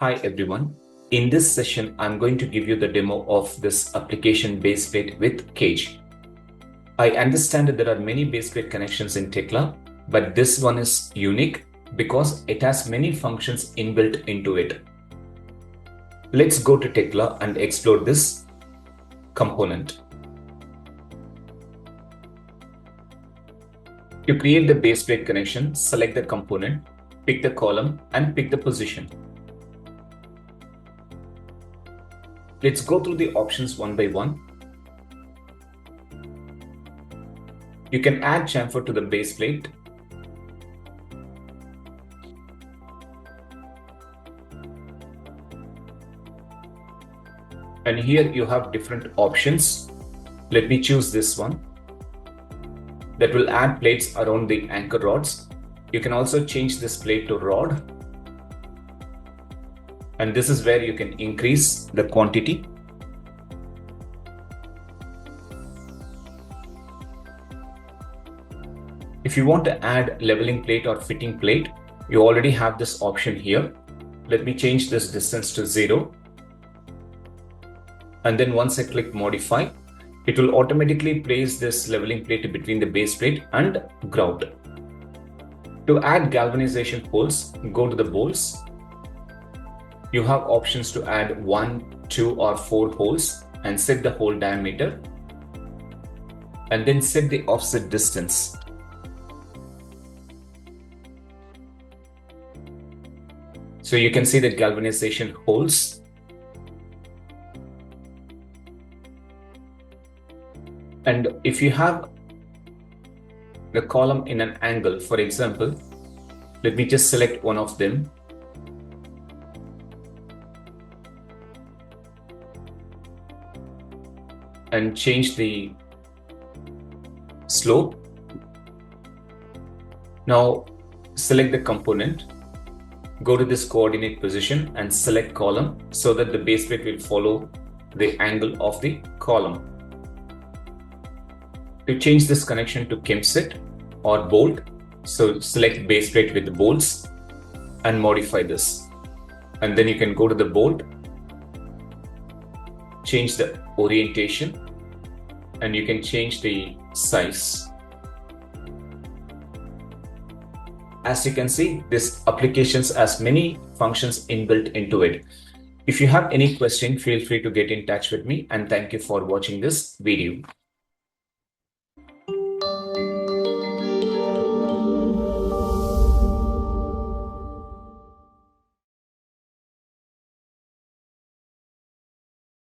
Hi everyone. In this session, I'm going to give you the demo of this application baseplate with cage. I understand that there are many baseplate connections in Tekla, but this one is unique because it has many functions inbuilt into it. Let's go to Tekla and explore this component. To create the baseplate connection, select the component, pick the column and pick the position. Let's go through the options one by one. You can add chamfer to the base plate. And here you have different options. Let me choose this one. That will add plates around the anchor rods. You can also change this plate to rod. And this is where you can increase the quantity. If you want to add leveling plate or fitting plate, you already have this option here. Let me change this distance to 0. And then once I click modify, it will automatically place this leveling plate between the base plate and grout. To add galvanization holes, go to the bolts. You have options to add 1, 2 or 4 holes and set the hole diameter. And then set the offset distance. So you can see the galvanization holes. And if you have the column in an angle, for example, let me just select one of them. And change the slope. Now select the component. Go to this coordinate position and select column so that the base plate will follow the angle of the column. To change this connection to chemset or bolt, so select base plate with the bolts and modify this. And then you can go to the bolt, change the orientation, and you can change the size. As you can see, this application has many functions inbuilt into it. If you have any question, feel free to get in touch with me, and thank you for watching this video.